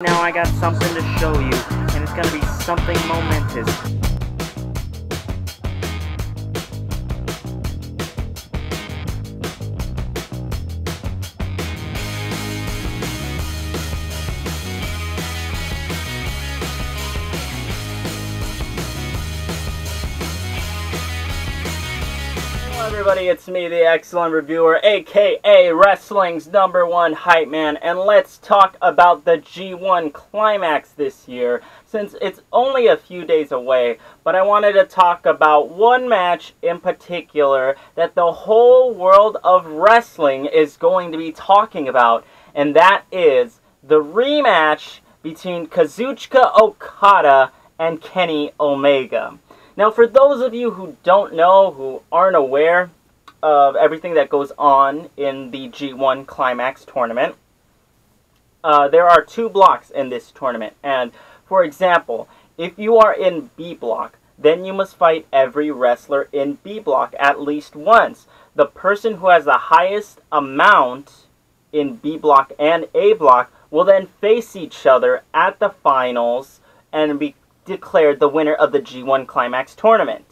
Now I got something to show you, and it's gonna be something momentous. Hello everybody, it's me, the Excellent Reviewer, aka Wrestling's #1 hype man, and let's talk about the G1 Climax this year, since it's only a few days away. But I wanted to talk about one match in particular that the whole world of wrestling is going to be talking about, and that is the rematch between Kazuchika Okada and Kenny Omega. Now, for those of you who don't know, who aren't aware of everything that goes on in the G1 Climax tournament, there are two blocks in this tournament. And, for example, if you are in B block, then you must fight every wrestler in B block at least once. The person who has the highest amount in B block and A block will then face each other at the finals and be declared the winner of the G1 Climax tournament.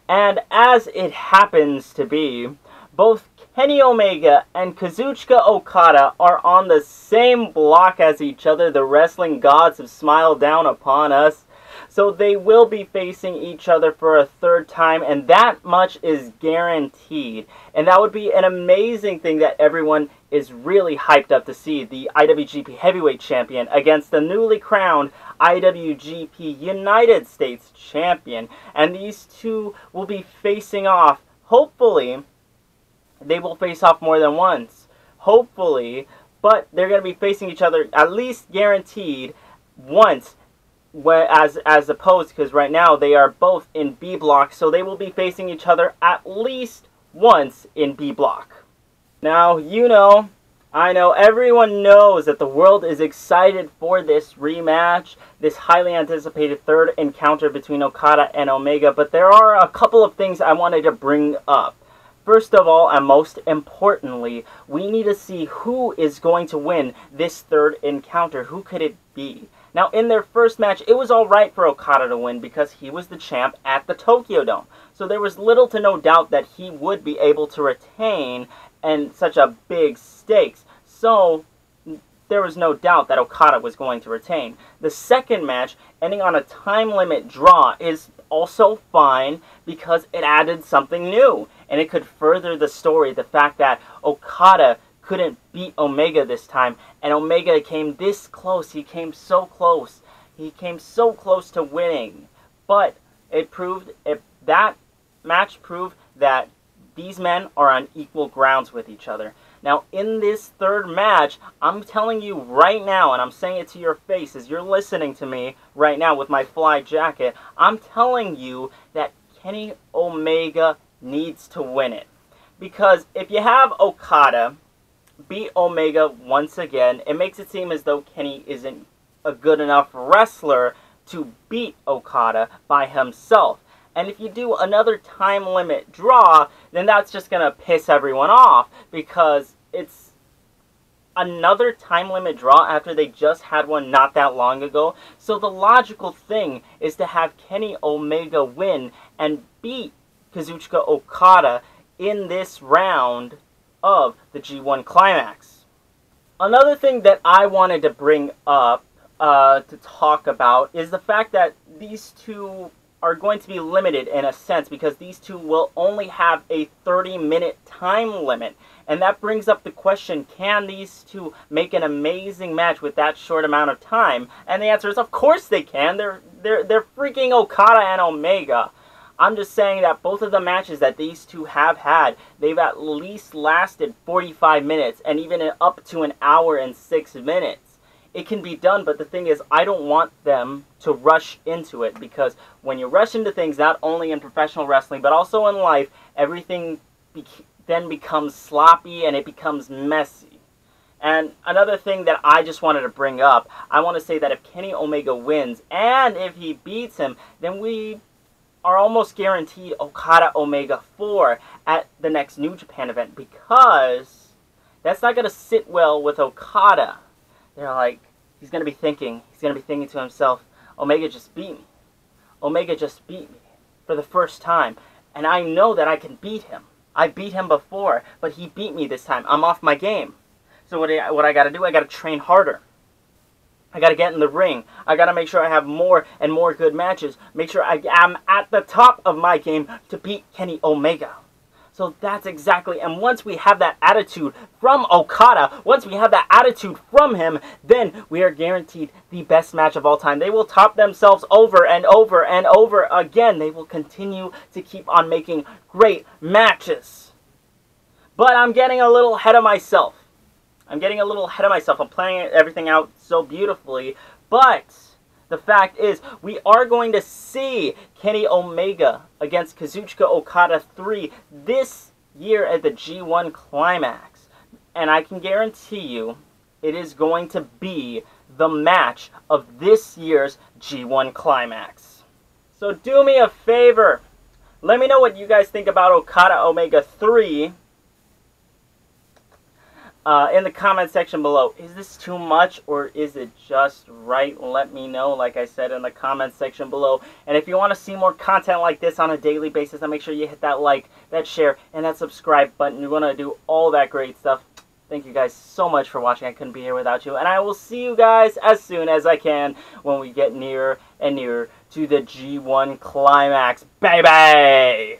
And as it happens to be, both Kenny Omega and Kazuchika Okada are on the same block as each other. The wrestling gods have smiled down upon us. So they will be facing each other for a third time, and that much is guaranteed. And that would be an amazing thing that everyone is really hyped up to see. The IWGP Heavyweight Champion against the newly crowned IWGP United States Champion. And these two will be facing off. Hopefully, they will face off more than once. Hopefully, but they're going to be facing each other at least guaranteed once. As opposed, because right now they are both in B block, so they will be facing each other at least once in B block. Now, I know, everyone knows that the world is excited for this rematch, this highly anticipated third encounter between Okada and Omega, but there are a couple of things I wanted to bring up. First of all, and most importantly, we need to see who is going to win this third encounter. Who could it be? Now, in their first match, it was alright for Okada to win because he was the champ at the Tokyo Dome. So there was little to no doubt that he would be able to retain in such a big stakes. So there was no doubt that Okada was going to retain. The second match, ending on a time limit draw, is also fine because it added something new. And it could further the story, the fact that Okada couldn't beat Omega this time, and Omega came this close. He came so close. He came so close to winning. But that match proved that these men are on equal grounds with each other. Now, in this third match, I'm telling you right now, and I'm saying it to your face as you're listening to me right now with my fly jacket, I'm telling you that Kenny Omega needs to win it. Because if you have Okada beat Omega once again, it makes it seem as though Kenny isn't a good enough wrestler to beat Okada by himself. And if you do another time limit draw, then that's just going to piss everyone off, because it's another time limit draw after they just had one not that long ago. So the logical thing is to have Kenny Omega win and beat Kazuchika Okada in this round of the G1 Climax. Another thing that I wanted to bring up to talk about is the fact that these two are going to be limited in a sense, because these two will only have a 30-minute time limit. And that brings up the question, can these two make an amazing match with that short amount of time? And the answer is, of course they can. They're freaking Okada and Omega. I'm just saying that both of the matches that these two have had, they've at least lasted 45 minutes and even up to an hour and 6 minutes. It can be done, but the thing is, I don't want them to rush into it, because when you rush into things, not only in professional wrestling, but also in life, everything then becomes sloppy and it becomes messy. And another thing that I just wanted to bring up, I want to say that if Kenny Omega wins, and if he beats him, then we are almost guaranteed Okada Omega 4 at the next New Japan event, because that's not going to sit well with Okada. They're like, he's going to be thinking to himself, Omega just beat me. Omega just beat me for the first time. And I know that I can beat him. I beat him before, but he beat me this time. I'm off my game. So what I got to do, I got to train harder. I got to get in the ring. I got to make sure I have more and more good matches. Make sure I am at the top of my game to beat Kenny Omega. So that's exactly, and once we have that attitude from Okada, once we have that attitude from him, then we are guaranteed the best match of all time. They will top themselves over and over and over again. They will continue to keep on making great matches. But I'm getting a little ahead of myself. I'm planning everything out so beautifully, but the fact is, we are going to see Kenny Omega against Kazuchika Okada 3 this year at the G1 Climax. And I can guarantee you, it is going to be the match of this year's G1 Climax. So do me a favor. Let me know what you guys think about Okada Omega 3. In the comment section below. Is this too much or is it just right? Let me know, like I said, in the comment section below. And if you want to see more content like this on a daily basis, then make sure you hit that like, that share, and that subscribe button. You're going to do all that great stuff. Thank you guys so much for watching. I couldn't be here without you. And I will see you guys as soon as I can when we get nearer and nearer to the G1 Climax. Baby!